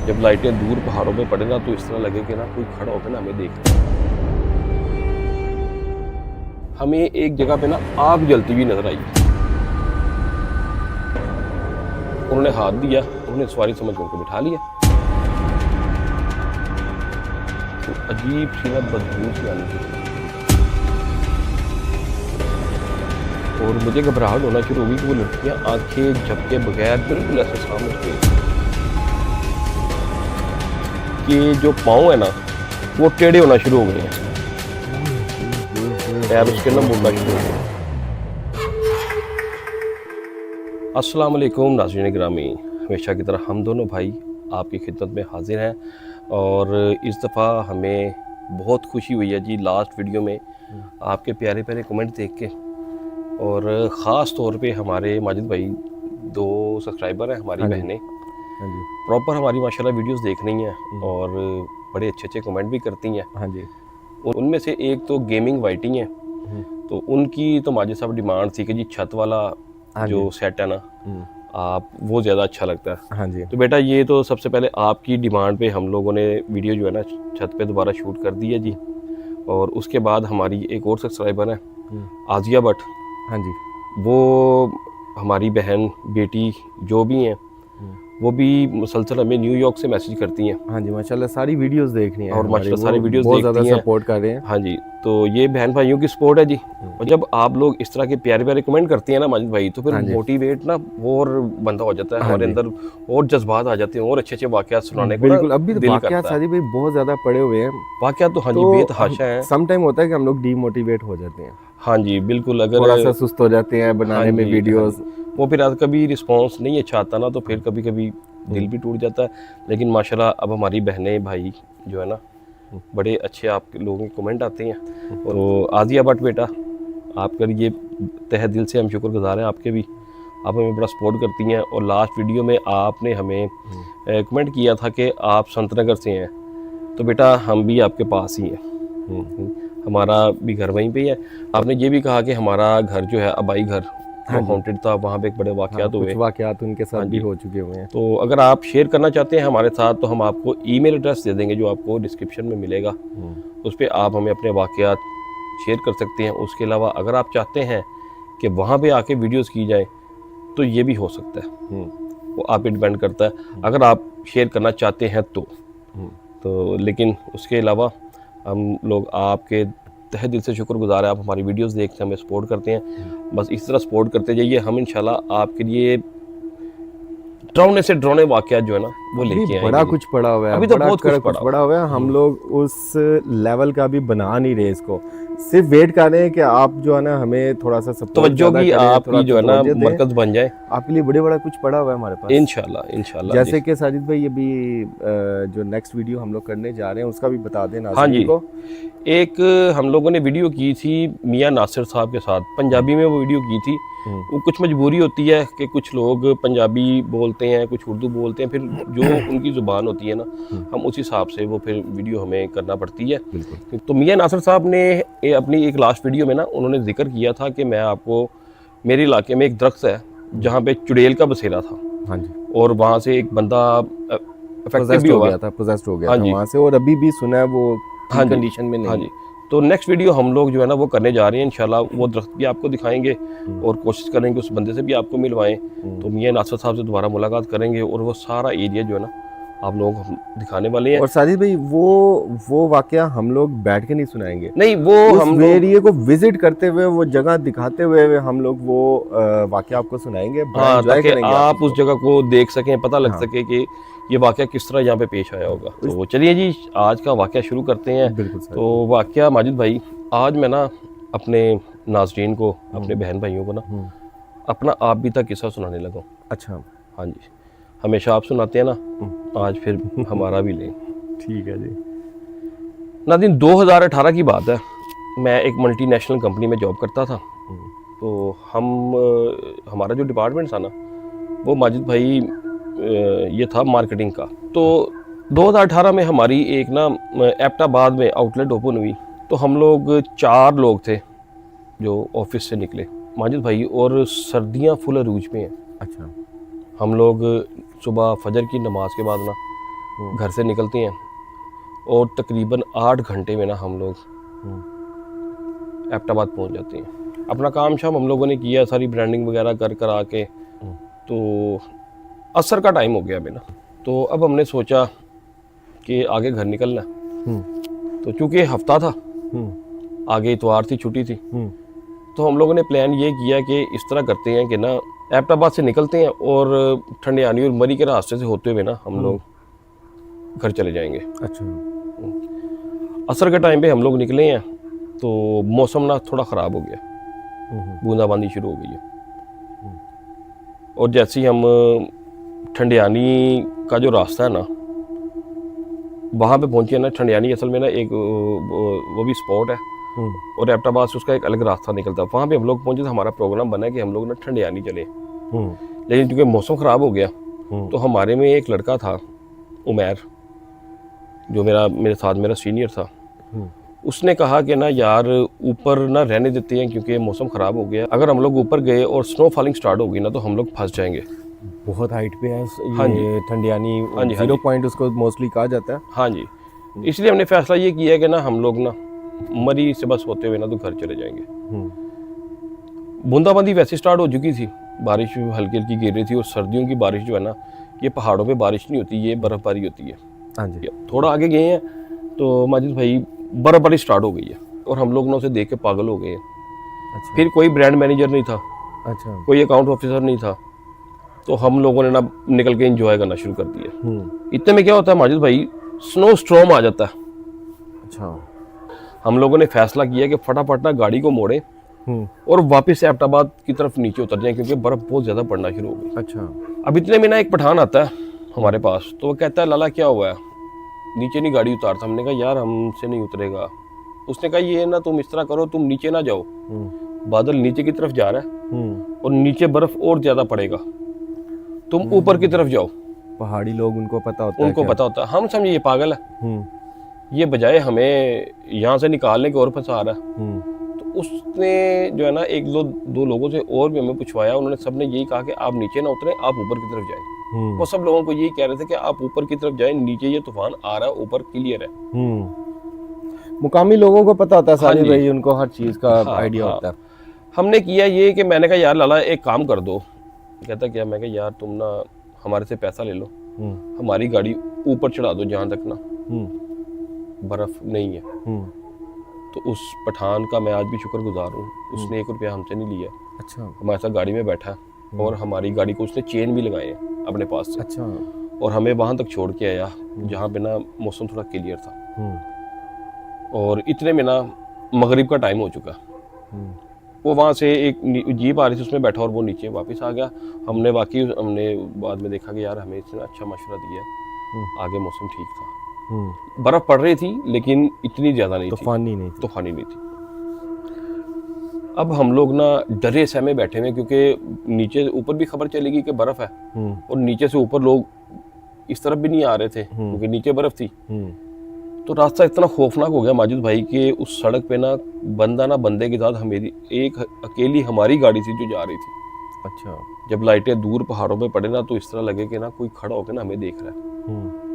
जब लाइटें दूर पहाड़ों में पड़े ना तो इस तरह लगे कि ना कोई खड़ा होकर ना हमें देख रहा है। हमें एक जगह पे ना आग जलती हुई नजर आई। उन्होंने हाथ दिया, उन्होंने सवारी समझ कर उनको बिठा लिया। तो अजीब सी ना बदबू सी आने लगी और मुझे घबराहट होना शुरू हो गई कि वो लड़कियां आंखें झपके बगैर बिल्कुल ऐसे सामने खड़ी कि जो पाँव है ना वो टेढ़े होना शुरू हो गए हैं, पैर उसके ना मुड़ना शुरू हो गए। अस्सलाम वालेकुम नाज़रीन गिरामी, हमेशा की तरह हम दोनों भाई आपकी खिदमत में हाजिर हैं और इस दफ़ा हमें बहुत खुशी हुई है जी लास्ट वीडियो में आपके प्यारे प्यारे कमेंट देख के। और ख़ास तौर पे हमारे माजिद भाई 2 सब्सक्राइबर हैं, हमारी बहनें प्रॉपर हमारी माशाल्लाह वीडियोस देख रही हैं और बड़े अच्छे अच्छे कमेंट भी करती हैं। हाँ जी। उनमें से एक तो गेमिंग वाइटिंग है, तो उनकी तो माजिद साहब डिमांड थी कि जी छत वाला जो सेट है ना आप वो ज़्यादा अच्छा लगता है। हाँ जी। तो बेटा ये तो सबसे पहले आपकी डिमांड पे हम लोगों ने वीडियो जो है ना छत पे दोबारा शूट कर दी है जी। और उसके बाद हमारी एक और सब्सक्राइबर है आजिया भट्ट। हाँ जी। वो हमारी बहन बेटी जो भी हैं वो भी मुसलसल हमें न्यूयॉर्क से मैसेज करती हैं। हाँ जी, माशाल्लाह सारी वीडियोस देख रही हैं और माशाल्लाह सारी वीडियोस बहुत देखती ज़्यादा हैं, सपोर्ट कर रहे हैं। हाँ जी, तो ये बहन भाइयों की सपोर्ट है जी। और जब आप लोग इस तरह के प्यारे प्यारे कमेंट करते हैं ना माजिद भाई तो फिर मोटिवेट ना और बंदा हो जाता है, हमारे अंदर और जज्बात आ जाते हैं और अच्छे अच्छे वाक़यात सुनाने को बिल्कुल। अभी दिल वाक़यात साजिद भाई बहुत ज़्यादा पड़े हुए हैं, वाक़यात तो हाँ जी बेतहाशा हैं। सम टाइम होता है कि हम लोग डीमोटिवेट हो जाते हैं, हाँ जी बिल्कुल, अगर थोड़ा सा सुस्त हो जाते हैं बनाने में वीडियोस, वो फिर कभी रिस्पांस नहीं अच्छा आता ना तो फिर कभी कभी दिल भी टूट जाता है। लेकिन माशाल्लाह अब हमारी बहनें भाई जो है ना बड़े अच्छे आप लोगों के कमेंट आते हैं। तो आजिया भट्ट बेटा आपका ये तहे दिल से हम शुक्रगुजार हैं आपके भी, आप हमें बड़ा सपोर्ट करती हैं। और लास्ट वीडियो में आपने हमें कमेंट किया था कि आप संतनगर से हैं, तो बेटा हम भी आपके पास ही हैं, हमारा भी घर वहीं पे ही है। आपने ये भी कहा कि हमारा घर जो है आबाई घर हॉन्टेड था, वहाँ पे एक बड़े वाक़यात हुए, वाक़यात उनके साथ भी हो चुके हुए हैं। तो अगर आप शेयर करना चाहते हैं हमारे साथ तो हम आपको ईमेल एड्रेस दे देंगे जो आपको डिस्क्रिप्शन में मिलेगा, उस पर आप हमें अपने वाक़यात शेयर कर सकते हैं। उसके अलावा अगर आप चाहते हैं कि वहाँ पे आके वीडियोस की जाए तो ये भी हो सकता है, वो आप पे डिपेंड करता है अगर आप शेयर करना चाहते हैं तो लेकिन उसके अलावा हम लोग आपके तहे दिल से शुक्रगुजार है, आप हमारी वीडियोस देखते हैं, हमें सपोर्ट करते हैं। बस इस तरह सपोर्ट करते जाइए, हम इंशाल्लाह आपके लिए डरावने से डरावने वाक़यात जो है ना वो लेके आएंगे। बड़ा कुछ पड़ा हुआ है, अभी तो बहुत कुछ पड़ा हुआ है। हम लोग उस लेवल का भी बना नहीं रहे इसको, सिर्फ वेट कर रहे हैं कि आप जो है ना हमें थोड़ा सा तवज्जो की आपकी जो है ना मरकज बन जाए। आपके लिए बड़ा कुछ पड़ा हुआ है हमारे पास इंशाल्लाह। जैसे कि साजिद भाई अभी जो नेक्स्ट वीडियो हम लोग करने जा रहे हैं उसका भी बता दें नाज़रीन को। एक हम लोगों ने वीडियो की थी मियां नासिर साहब के साथ, पंजाबी में वो वीडियो की थी। वो कुछ मजबूरी होती है कि कुछ लोग पंजाबी बोलते हैं, कुछ उर्दू बोलते हैं, फिर जो उनकी ज़ुबान होती है ना हम उस हिसाब से वो फिर वीडियो हमें करना पड़ती है। तो मियां नासिर साहब ने अपनी एक लास्ट वीडियो में ना उन्होंने जिक्र किया था कि मैं आपको, मेरे इलाके में एक दरख्त है जहाँ पे चुड़ैल का बसेरा था। हाँ जी। और वहाँ से एक बंदा पोजेस्ड हो गया था वहाँ से, और अभी भी सुना है वो कंडीशन में नहीं। हाँ जी, तो नेक्स्ट वीडियो हम लोग जो है ना वो करने जा रहे हैं इंशाल्लाह, वो दरख्त भी आपको दिखाएंगे और कोशिश करेंगे उस बंदे से भी आपको मिलवाएं। तो मियां नासिर साहब से दोबारा मुलाकात करेंगे और वो सारा एरिया जो है ना आप लोग दिखाने वाले हैं। और साजिद भाई वो वाकया हम लोग बैठ के नहीं सुनाएंगे, नहीं वो हम एरिया को विजिट करते हुए वो जगह दिखाते हुए हम लोग वो वाकया आपको सुनाएंगे, ताकि आप उस जगह को देख सकें, पता लग सके कि ये वाकया किस तरह यहाँ पे पेश आया होगा। तो चलिए जी आज का वाकया शुरू करते हैं। तो वाकया माजिद भाई आज मैं ना अपने नाज़रीन को, अपने बहन भाइयों को ना अपना आप भी तक किस्सा सुनाने लगा। अच्छा। हाँ जी, हमेशा आप सुनाते हैं ना, आज फिर हमारा भी लें। ठीक है जी। नाज़रीन 2018 की बात है, मैं एक मल्टीनेशनल कंपनी में जॉब करता था। तो हमारा जो डिपार्टमेंट था ना वो माजिद भाई ये था मार्केटिंग का। तो 2018 में हमारी एक ना एबटाबाद में आउटलेट ओपन हुई, तो हम लोग 4 लोग थे जो ऑफिस से निकले माजिद भाई, और सर्दियाँ फुल अरूज में हैं। अच्छा। हम लोग सुबह फजर की नमाज के बाद ना घर से निकलते हैं और तकरीबन 8 घंटे में ना हम लोग एबटाबाद पहुंच जाते हैं। अपना काम शाम हम लोगों ने किया, सारी ब्रांडिंग वगैरह कर कर आके तो असर का टाइम हो गया अभी ना। तो अब हमने सोचा कि आगे घर निकलना है। तो चूँकि हफ्ता था, आगे इतवार थी, छुट्टी थी, तो हम लोगों ने प्लान ये किया कि इस तरह करते हैं कि ना एबटाबाद से निकलते हैं और ठंडियानी और मरी के रास्ते से होते हुए ना हम लोग घर चले जाएंगे। अच्छा। असर के टाइम पे हम लोग निकले हैं तो मौसम ना थोड़ा ख़राब हो गया, बूंदाबांदी शुरू हो गई है। और जैसे ही हम ठंडियानी का जो रास्ता है ना वहाँ पे पहुँचे ना, ठंडियानी असल में ना एक वो भी स्पॉट है और एबटाबाद से उसका एक अलग रास्ता निकलता है। वहाँ पे हम लोग पहुँचे तो हमारा प्रोग्राम बना कि हम लोग ना ठंडियानी चले, लेकिन क्योंकि मौसम ख़राब हो गया तो हमारे में एक लड़का था उमैर, जो मेरे साथ मेरा सीनियर था, उसने कहा कि ना यार ऊपर ना रहने देते हैं क्योंकि मौसम ख़राब हो गया, अगर हम लोग ऊपर गए और स्नो फॉलिंग स्टार्ट होगी ना तो हम लोग फंस जाएंगे। बहुत हाइट पे है हाँ ये ठंडियानी, 0 पॉइंट उसको मोस्टली कहा जाता है। हाँ जी, इसलिए हमने फैसला ये किया कि ना हम लोग ना मरी से बस होते हुए ना तो घर चले जाएंगे। बूंदाबांदी वैसे स्टार्ट हो चुकी थी, बारिश हल्की हल्की गिर रही थी और सर्दियों की बारिश जो है ना ये पहाड़ों पे बारिश नहीं होती, ये बर्फ़बारी होती है। हाँ जी। थोड़ा आगे गए हैं तो माजिद भाई बर्फ़बारी स्टार्ट हो गई है और हम लोग ना उसे देख के पागल हो गए हैं। अच्छा। फिर कोई ब्रांड मैनेजर नहीं था, अच्छा। कोई अकाउंट ऑफिसर नहीं था, तो हम लोगों ने ना निकल के एंजॉय करना शुरू कर दिया। इतने में क्या होता है माजिद भाई, स्नो स्टॉर्म आ जाता है। अच्छा। हम लोगों ने फैसला किया कि फटाफट ना गाड़ी को मोड़े और वापस से एबटाबाद की तरफ नीचे उतर जाएं क्योंकि बर्फ़ बहुत ज़्यादा पड़ना शुरू हो गई। अच्छा। अब इतने में ना एक पठान आता है हमारे पास, तो वो कहता है लाला क्या हुआ है, नीचे नहीं गाड़ी उतारता। हमने कहा यार हमसे नहीं उतरेगा। उसने कहा ये ना तुम इस तरह करो, तुम नीचे ना जाओ, बादल नीचे की तरफ जा रहा है और नीचे बर्फ़ और ज़्यादा पड़ेगा, तुम ऊपर की तरफ जाओ। पहाड़ी लोग उनको पता होता है, उनको पता होता है, हम समझे ये पागल है, ये बजाय हमें यहाँ से निकालने के और फंसा रहा है। तो उसने जो है ना एक दो लोगों से और भी हमें पूछवाया, उन्होंने सबने यही कहा कि आप नीचे ना उतरें, आप ऊपर की तरफ जाएं। वो सब लोगों को यही कह रहे थे कि आप ऊपर की तरफ जाएं, नीचे ये तूफान आ रहा है, ऊपर क्लियर है। मुकामी लोगों को पता होता है सारी भाई, उनको हर चीज़ का आइडिया होता है। हमने किया ये कि मैंने कहा यार लाला एक काम कर दो। कहता क्या? मैं कहा यार तुम ना हमारे से पैसा ले लो, हमारी गाड़ी ऊपर चढ़ा दो जहाँ तक ना बर्फ नहीं है। तो उस पठान का मैं आज भी शुक्रगुजार हूँ, उसने 1 रुपया हमसे नहीं लिया। अच्छा। हमारे साथ गाड़ी में बैठा और हमारी गाड़ी को उसने चेन भी लगाए हैं अपने पास से। अच्छा। और हमें वहाँ तक छोड़ के आया जहाँ पे ना मौसम थोड़ा क्लियर था। और इतने में ना मगरिब का टाइम हो चुका। वो वहाँ से एक जीप आ रही थी, उसमें बैठा और वो नीचे वापस आ गया। हमने बाद में देखा कि यार हमें इसने अच्छा मशवरा दिया, आगे मौसम ठीक था, बर्फ पड़ रही थी लेकिन इतनी ज्यादा नहीं थी, तूफानी नहीं थी। अब हम लोग ना डरे सहमे बैठे हुए क्योंकि नीचे ऊपर भी खबर चलेगी कि बर्फ है और नीचे से ऊपर लोग इस तरफ भी नहीं आ रहे थे क्योंकि नीचे बर्फ थी। तो रास्ता इतना खौफनाक हो गया माजिद भाई कि उस सड़क पे ना बंदे के साथ हमें एक अकेली हमारी गाड़ी थी जो जा रही थी। अच्छा। जब लाइटें दूर पहाड़ों पे पड़े ना तो इस तरह लगे कि ना कोई खड़ा होकर ना हमें देख रहा है।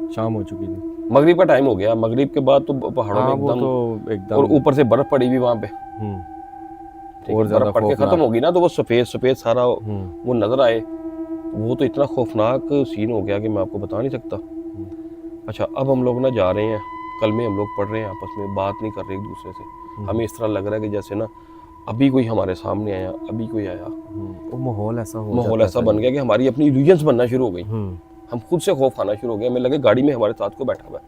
शाम हो चुकी थी, मगरिब का टाइम हो गया। मगरिब के बाद तो पहाड़ों में एकदम और ऊपर से बर्फ पड़ी हुई वहां पे, और बर्फ पड़ के खत्म होगी ना तो वो सफेद सारा वो नजर आए। वो तो इतना खौफनाक सीन हो गया कि मैं आपको बता नहीं सकता। अच्छा, अब हम लोग ना जा रहे हैं, कल में हम लोग पढ़ रहे हैं, आपस में बात नहीं कर रहे एक दूसरे से। हमें इस तरह लग रहा है कि जैसे ना अभी कोई हमारे सामने आया, अभी कोई आया। वो माहौल ऐसा बन गया कि हमारी अपनी इल्यूजन्स बनना शुरू हो गई। हम खुद से खौफ खाना शुरू हो गया। हमें लगे गाड़ी में हमारे साथ को बैठा हुआ है,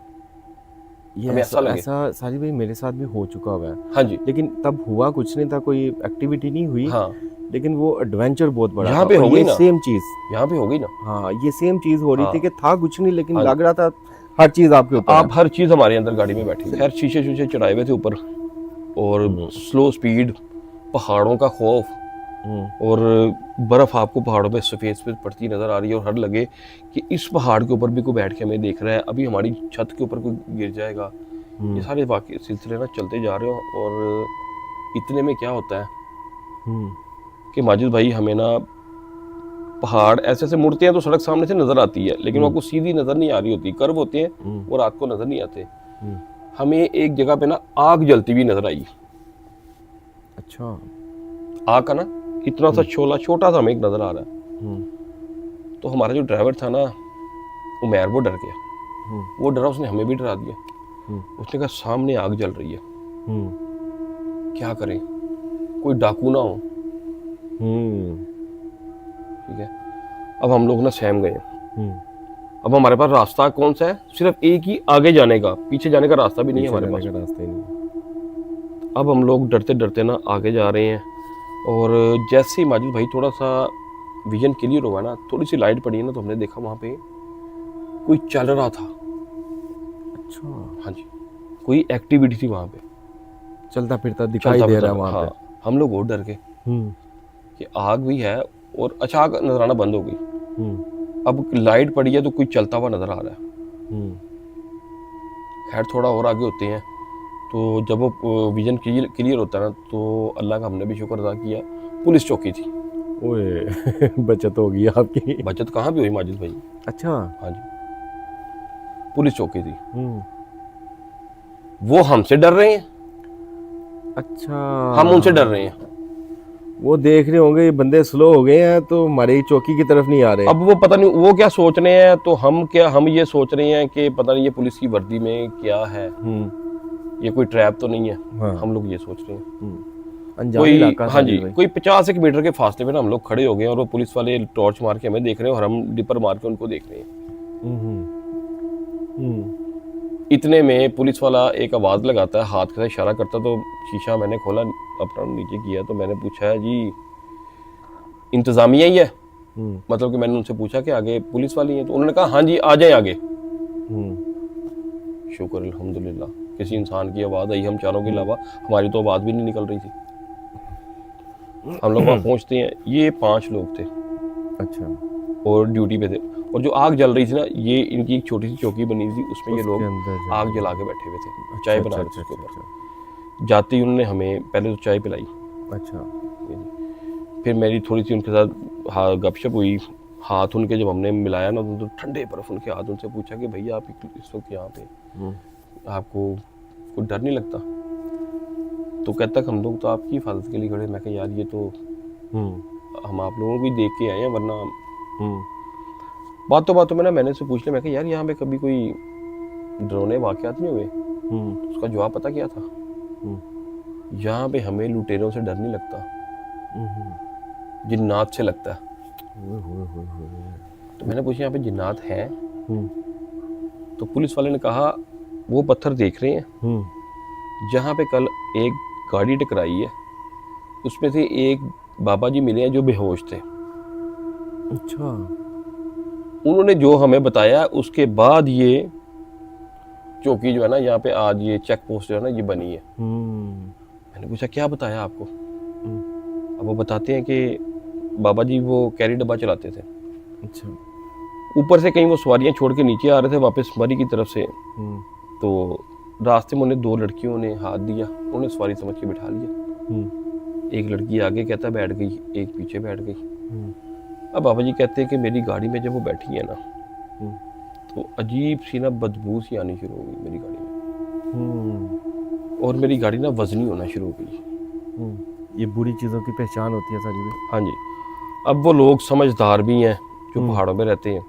ये ऐसा सारी भाई मेरे साथ भी हो चुका हुआ है। हाँ जी। लेकिन तब हुआ कुछ नहीं था, कोई एक्टिविटी नहीं हुई। हाँ, लेकिन वो एडवेंचर बहुत बड़ा यहाँ पे हो गई ना, सेम चीज यहाँ पे हो गई ना। हाँ, ये सेम चीज हो रही थी कि था कुछ नहीं लेकिन लग रहा था हर चीज आपके ऊपर। आप हर चीज हमारे अंदर गाड़ी में बैठी। खैर शीशे चढ़ाए हुए थे ऊपर और स्लो स्पीड, पहाड़ों का खौफ और बर्फ आपको पहाड़ों पे सफेद पड़ती नजर आ रही है और हर लगे कि इस पहाड़ के ऊपर भी कोई बैठ के हमें देख रहा है, अभी हमारी छत के ऊपर कोई गिर जाएगा। ये सारे वाकई सिलसिले ना चलते जा रहे हो। और इतने में क्या होता है कि माजिद भाई हमें ना पहाड़ ऐसे ऐसे मुड़ते हैं तो सड़क सामने से नजर आती है, लेकिन वो आपको सीधी नजर नहीं आ रही होती, कर्व होते हैं वो रात को नजर नहीं आते। हमें एक जगह पे ना आग जलती हुई नजर आई। अच्छा। आग का ना इतना सा छोला छोटा सा हमें एक नजर आ रहा है। तो हमारा जो ड्राइवर था ना उमैर, वो डर गया। वो डरा, उसने हमें भी डरा दिया। उसने कहा सामने आग जल रही है, क्या करें, कोई डाकू ना हो। ठीक है, अब हम लोग ना सहम गए। अब हमारे पास रास्ता कौन सा है, सिर्फ एक ही आगे जाने का, पीछे जाने का रास्ता भी नहीं है हमारे पास। रास्ता ही नहीं। अब हम लोग डरते डरते ना आगे जा रहे हैं, और जैसे ही माजिद भाई थोड़ा सा विजन क्लियर हुआ ना, थोड़ी सी लाइट पड़ी है ना, तो हमने देखा वहाँ पे कोई चल रहा था। अच्छा। हाँ जी, कोई एक्टिविटी थी वहाँ पे, चलता फिरता दिखाई दे रहा है वहाँ पे। हम लोग और डर गए कि आग भी है, और अच्छा आग नजर आना बंद हो गई। अब लाइट पड़ी है तो कोई चलता हुआ नजर आ रहा है। खैर थोड़ा और आगे होते हैं, तो जब वो विजन क्लियर होता है ना, तो अल्लाह का हमने भी शुक्र अदा किया, पुलिस चौकी थी। ओए बचत हो गई आपकी। बचत कहाँ भी हुई माजिद भाई। अच्छा। हाँ जी, पुलिस चौकी थी। वो हमसे डर रहे हैं, अच्छा, हम उनसे डर रहे हैं। वो देख रहे होंगे ये बंदे स्लो हो गए हैं तो हमारी चौकी की तरफ नहीं आ रहे। अब वो पता नहीं वो क्या सोच रहे हैं, तो हम ये सोच रहे हैं कि पता नहीं ये पुलिस की वर्दी में क्या है, ये कोई ट्रैप तो नहीं है। हाँ। हम लोग ये सोच रहे हैं। अनजान इलाका। हाँ जी, कोई 50 मीटर के फासले पे ना हम लोग खड़े हो गए, और वो पुलिस वाले टॉर्च मार के हमें देख रहे हैं, और हम डिपर मार के उनको देख रहे हैं। इतने में पुलिस वाला एक आवाज लगाता है, हाथ के साथ इशारा करता, तो शीशा मैंने खोला, अपना नीचे किया, तो मैंने पूछा है जी इंतजामिया ही है, मतलब कि मैंने उनसे पूछा कि आगे पुलिस वाली है, तो उन्होंने कहा हाँ जी आ जाए आगे। शुक्र अल्हम्दुलिल्लाह, किसी इंसान की आवाज आई, हम चारों के अलावा हमारी तो आवाज भी नहीं निकल रही थी। हम लोग वहाँ पहुँचते हैं, ये 5 लोग थे। अच्छा। और ड्यूटी पे थे, और जो आग जल रही थी ना, ये इनकी एक छोटी सी चौकी बनी थी, उसमें ये लोग आग जला के बैठे हुए थे, चाय बना रहे थे उसके ऊपर। जाते ही उन्होंने हमें पहले तो चाय पिलाई। अच्छा। फिर मेरी थोड़ी सी उनके साथ गपशप हुई, हाथ उनके जब हमने मिलाया ना, तो ठंडे बर्फ उनके हाथ, उनसे पूछा कि भैया आप इस वक्त यहाँ पे आपको कोई डर नहीं लगता? तो कहता कि हम लोग तो आपकी हिफाजत के लिए खड़े। मैं कहा यार ये तो हम आप लोगों को ही देख के आए हैं, वरना बातों में ना मैंने से पूछ लिया, मैं कहा यार यहाँ पे कभी कोई डरावने वाक़यात नहीं हुए? उसका जवाब पता क्या था, यहाँ पे हमें लुटेरों से डर नहीं लगता, जिन्नात से लगता है। तो मैंने पूछा यहाँ पे जिन्नात हैं? तो पुलिस वाले ने कहा वो पत्थर देख रहे हैं जहाँ पे कल एक गाड़ी टकराई है, उसमें से एक बाबा जी मिले हैं जो बेहोश थे। अच्छा। उन्होंने जो हमें बताया, उसके बाद ये चौकी जो है ना यहाँ पे आज ये चेक पोस्ट जो है ना ये बनी है। मैंने पूछा क्या बताया आपको? अब वो बताते हैं कि बाबा जी वो कैरी डब्बा चलाते थे। अच्छा। ऊपर से कहीं वो सवारियां छोड़ के नीचे आ रहे थे वापस मरी की तरफ से, तो रास्ते में उन्हें 2 लड़कियों ने हाथ दिया, उन्हें सवारी समझ के बिठा लिया। एक लड़की आगे कहता बैठ गई, एक पीछे बैठ गई। अब बाबा जी कहते हैं कि मेरी गाड़ी में जब वो बैठी है ना, तो अजीब सी ना बदबू सी आनी शुरू हो गई मेरी गाड़ी में, और मेरी गाड़ी ना वजनी होना शुरू हो गई। ये बुरी चीज़ों की पहचान होती है साजी भाई। हाँ जी। अब वो लोग समझदार भी हैं जो पहाड़ों में रहते हैं।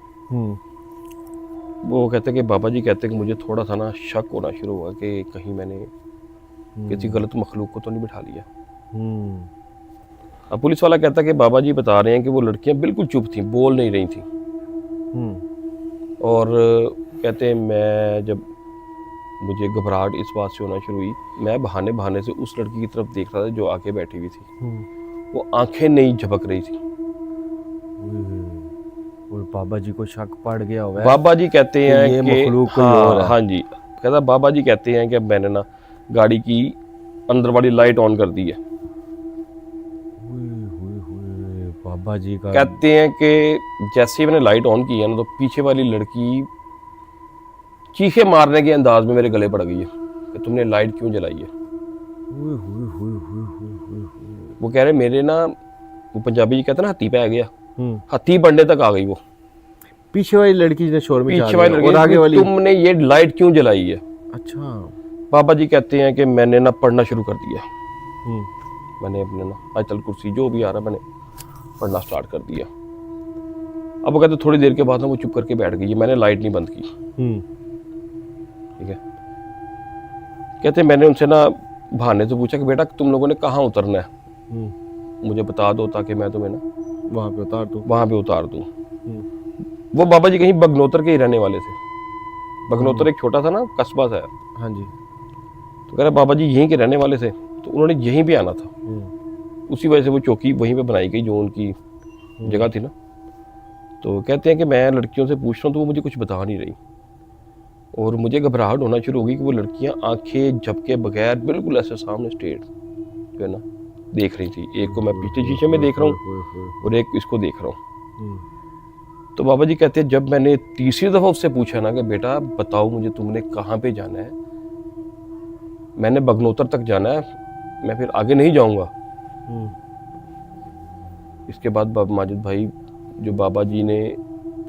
वो कहते हैं कि बाबा जी कहते हैं कि मुझे थोड़ा सा ना शक होना शुरू हुआ कि कहीं मैंने किसी गलत मखलूक को तो नहीं बिठा लिया। अब पुलिस वाला कहता है कि बाबा जी बता रहे हैं कि वो लड़कियां बिल्कुल चुप थी, बोल नहीं रही थी। और कहते हैं मैं जब मुझे घबराहट इस बात से होना शुरू हुई, मैं बहाने से उस लड़की की तरफ देख रहा था जो आगे बैठी हुई थी। वो आंखें नहीं झपक रही थी। और बाबा जी को शक पड़ गया हुआ है। बाबा जी कहते हैं ये कि मखलूक कोई और है। हाँ जी, कहता बाबा जी कहते हैं कि अब मैंने ना गाड़ी की अंदर वाली लाइट ऑन कर दी है। बाबा जी का कहते हैं कि जैसे ही मैंने लाइट ऑन की है ना, तो पीछे वाली लड़की चीखे मारने के अंदाज में मेरे गले पड़ गई है कि तुमने लाइट क्यों जलाई है। वो कह रहे मेरे ना, वो पंजाबी जी कहते हैं ना हत्ती पे आ गया, हथी बनने तक आ गई वो। पीछे वाली लड़की ने शोर मचा पीछे वाली दिया और लड़की, आगे वाली। तुमने ये लाइट क्यों जलाई है? अच्छा। बाबा जी कहते हैं कि मैंने ना पढ़ना शुरू कर दिया। हम्म मैंने अपने ना आयतल कुर्सी जो भी आ रहा मैंने पढ़ना स्टार्ट कर दिया। अब वो कहते थोड़ी देर के बाद ना वो चुप करके बैठ गई, मैंने लाइट नहीं बंद की। ठीक है। कहते मैंने उनसे ना बहाने से पूछा कि बेटा तुम लोगों ने कहाँ उतरना है, मुझे बता दो ताकि मैं तुम्हें ना वहाँ पे उतार दूँ। वो बाबा जी कहीं बगनोतर के ही रहने वाले थे। बगनोतर एक छोटा सा ना कस्बा था। हाँ जी। तो कह रहे बाबा जी यहीं के रहने वाले थे, तो उन्होंने यहीं पे आना था। उसी वजह से वो चौकी वहीं पे बनाई गई जो उनकी जगह थी ना। तो कहते हैं कि मैं लड़कियों से पूछ रहा हूँ तो वो मुझे कुछ बता नहीं रही, और मुझे घबराहट होना शुरू हो गई कि वो लड़कियां आंखें झपके बगैर बिल्कुल ऐसे सामने स्ट्रेट जो है ना देख रही थी। एक को मैं पीछे शीशे में देख रहा हूँ और एक इसको देख रहा हूँ। तो बाबा जी कहते हैं जब मैंने तीसरी दफा उससे पूछा ना कि बेटा बताओ मुझे तुमने कहाँ पे जाना है, मैंने बगनोतर तक जाना है, मैं फिर आगे नहीं जाऊंगा। इसके बाद माजिद भाई जो बाबा जी ने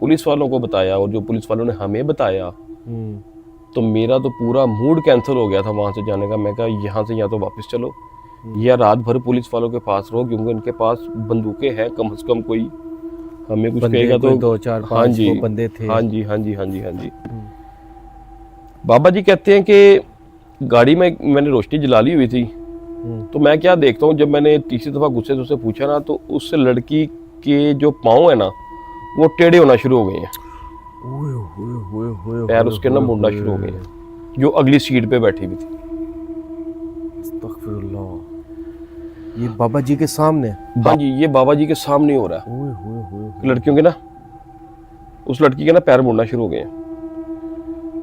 पुलिस वालों को बताया और जो पुलिस वालों ने हमें बताया, तो मेरा तो पूरा मूड कैंसिल हो गया था वहां से जाने का। मैं कहा यहाँ से या तो वापस चलो या रात भर पुलिस वालों के पास रहो, क्योंकि उनके पास बंदूकें हैं, कम से कम कोई हमें कुछ कहेगा तो 2-4-5 हाँ जी बंदे थे। हाँ जी हाँ जी हाँ जी हाँ जी। बाबा जी कहते हैं कि गाड़ी में मैंने रोशनी जला ली हुई थी, तो मैं क्या देखता हूँ जब मैंने तीसरी दफा गुस्से से उससे पूछा ना, तो उस लड़की के जो पाँव है ना वो टेढ़े होना शुरू हो गए हैं। पैर उसके ना मुड़ना शुरू हो गए हैं, जो अगली सीट पे बैठी हुई थी। ये बाबा जी के सामने? हाँ जी, ये बाबा जी के सामने हो रहा है। लड़कियों के ना उस लड़की के ना पैर मुड़ना शुरू हो गए हैं।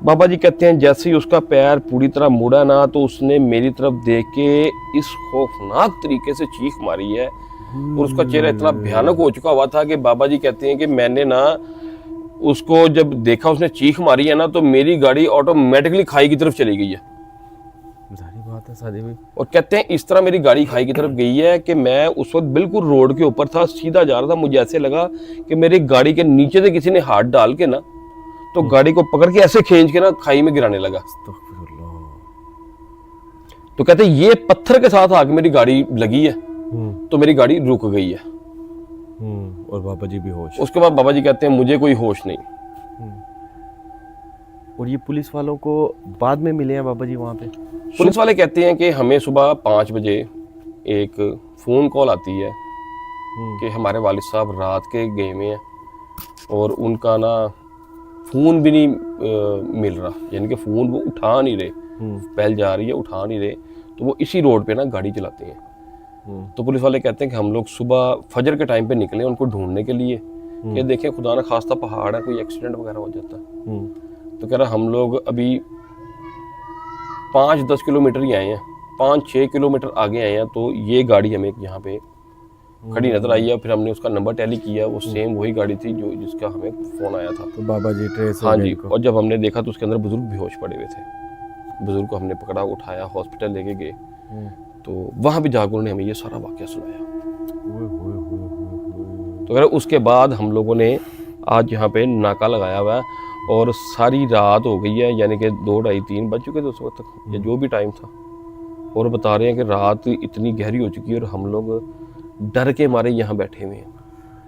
बाबा जी कहते हैं जैसे ही उसका पैर पूरी तरह मुड़ा ना, तो उसने मेरी तरफ देख के इस खौफनाक तरीके से चीख मारी है, और उसका चेहरा इतना भयानक हो चुका हुआ था कि बाबा जी कहते हैं कि मैंने ना उसको जब देखा उसने चीख मारी है ना, तो मेरी गाड़ी ऑटोमेटिकली खाई की तरफ चली गई है। सारी बात है सारी भी। और कहते हैं इस तरह मेरी गाड़ी खाई की तरफ गई है कि मैं उस वक्त बिल्कुल रोड के ऊपर था, सीधा जा रहा था। मुझे ऐसे लगा कि मेरी गाड़ी के नीचे से किसी ने हाथ डाल के ना तो गाड़ी को पकड़ के ऐसे खींच के ना खाई में गिराने लगा। तो कहते हैं ये पत्थर के साथ आके मेरी गाड़ी लगी है, तो मेरी गाड़ी रुक गई है। और बाबा जी भी होश। उसके बाद बाबा जी कहते हैं मुझे कोई होश नहीं। और ये पुलिस वालों को बाद में मिले हैं बाबा जी वहाँ पे? पुलिस वाले कहते हैं कि हमें सुबह 5 बजे एक फ़ोन कॉल आती है कि हमारे वालिद साहब रात के गए हुए हैं और उनका ना फ़ोन भी नहीं मिल रहा, यानी कि फ़ोन वो उठा नहीं रहे। पहल जा रही है, उठा नहीं रहे, तो वो इसी रोड पे ना गाड़ी चलाते हैं। तो पुलिस वाले कहते हैं कि हम लोग सुबह फजर के टाइम पे निकले उनको ढूंढने के लिए कि देखें खुदा ना खास्ता पहाड़ है, कोई एक्सीडेंट वगैरह हो जाता। तो कह रहा हम लोग अभी 5-10 किलोमीटर ही आए हैं, 5-6 किलोमीटर आगे आए हैं, तो ये गाड़ी हमें यहाँ पे खड़ी नजर आई है। फिर हमने उसका नंबर टैली किया, वो सेम वही गाड़ी थी जो जिसका हमें फ़ोन आया था। तो बाबा जी ट्रेस? हाँ जी। और जब हमने देखा तो उसके अंदर बुजुर्ग बेहोश पड़े हुए थे। बुजुर्ग को हमने पकड़ा, उठाया, हॉस्पिटल लेके गए, तो वहाँ भी जाकर उन्होंने हमें ये सारा वाक़या सुनाया। तो अगर उसके बाद हम लोगों ने आज यहाँ पे नाका लगाया हुआ है और सारी रात हो गई है, यानी कि 2, 2:30, 3 बज चुके थे उस वक्त तक, या जो भी टाइम था, और बता रहे हैं कि रात इतनी गहरी हो चुकी है और हम लोग डर के मारे यहाँ बैठे हुए हैं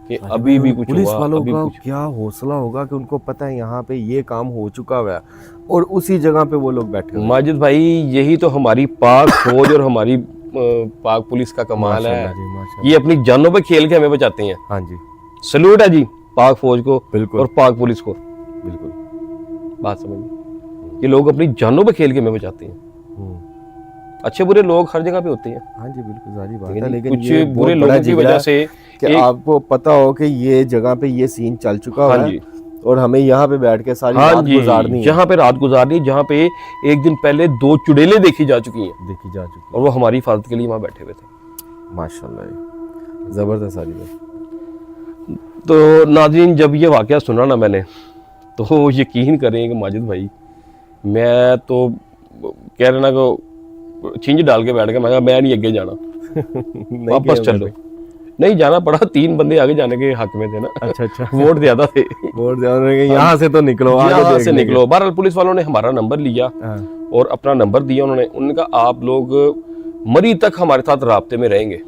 कि अभी भी कुछ पुलिस हुआ, वालों अभी का कुछ। क्या हौसला होगा कि उनको पता है यहाँ पे ये काम हो चुका हुआ है और उसी जगह पे वो लोग बैठे हुए हैं। माजिद भाई यही तो हमारी पाक फौज और हमारी पाक पुलिस का कमाल है। ये अपनी जानों पे खेल के हमें बचाते हैं। हाँ जी, सैल्यूट है जी पाक फौज को बिल्कुल, और पाक पुलिस को। बिल्कुल बात समझ, ये लोग अपनी जानों पे खेल के हमें बचाते हैं। अच्छे बुरे लोग हर जगह पे होते हैं। हाँ जी, बिल्कुल सारी बात है, लेकिन कुछ ये बुरे लोगों की वजह से कि आपको पता हो कि ये जगह पे ये सीन चल चुका हुआ है और हमें यहाँ पे बैठ के सारी रात गुजारनी है। यहाँ पे रात गुजारनी, जहाँ पे एक दिन पहले 2 चुड़ैलें देखी जा चुकी हैं, और वो हमारी हिफाजत के लिए वहाँ बैठे हुए थे। माशाल्लाह, जबरदस्त सारी बात। तो नाज़रीन, जब ये वाक़या सुना ना मैंने, तो यकीन करें कि माजिद भाई मैं तो कह रहे ना कि छिंज डाल के बैठ गया। मैं कहा मैं नहीं आगे जाना, वापस चलो। नहीं जाना पड़ा, 3 बंदे आगे जाने के हक में थे ना। अच्छा अच्छा। वोट ज्यादा थे, वोट ज्यादा यहाँ से तो निकलो, आगे यहाँ देख से लेंगे। निकलो। बहरहाल पुलिस वालों ने हमारा नंबर लिया हाँ। और अपना नंबर दिया उन्होंने कहा आप लोग मरी तक हमारे साथ राब्ते में रहेंगे।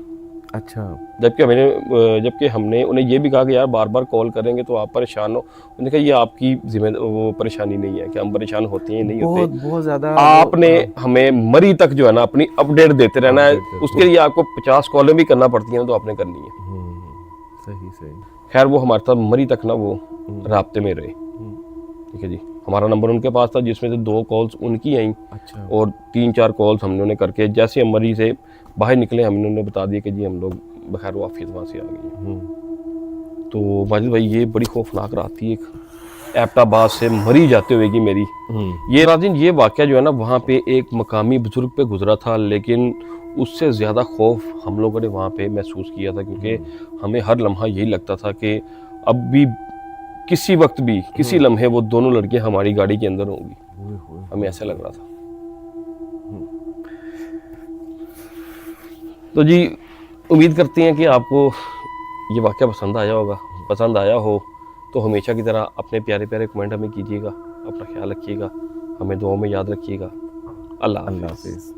अच्छा। जबकि हमने उन्हें ये भी कहा कि यार बार बार कॉल करेंगे तो आप परेशान हो। उन्होंने कहा ये आपकी वो परेशानी नहीं है कि हम परेशान होते हैं, नहीं होते, बहुत ज्यादा आपने हमें मरी तक जो है ना अपनी अपडेट देते रहना है। उसके लिए आपको 50 कॉलें भी करना पड़ती हैं तो आपने करनी है। सही सही। खैर वो हमारे साथ मरी तक ना वो राब्ते में रहे। ठीक है जी, हमारा नंबर उनके पास था जिसमें से 2 कॉल्स उनकी आई। अच्छा। और 3-4 कॉल्स हमने उन्हें करके जैसे हम मरी से बाहर निकले हमने उन्हें बता दिया कि जी हम लोग बखैर वाफियत वहाँ से आ गए। तो माजिद भाई ये बड़ी खौफनाक रात थी, एक एबटाबाद से मरी जाते हुए की मेरी। ये राजिन ये वाक़या जो है ना वहाँ पे एक मकामी बुजुर्ग पे गुजरा था, लेकिन उससे ज़्यादा खौफ हम लोगों ने वहाँ पे महसूस किया था, क्योंकि हमें हर लम्हा यही लगता था कि अब भी किसी वक्त भी किसी लम्हे वो दोनों लड़कियां हमारी गाड़ी के अंदर होंगी, हमें ऐसा लग रहा था। तो जी उम्मीद करते हैं कि आपको ये वाक़या पसंद आया हो तो हमेशा की तरह अपने प्यारे प्यारे कमेंट हमें कीजिएगा। अपना ख्याल रखिएगा, हमें दुआओं में याद रखिएगा। अल्लाह हाफ़िज़।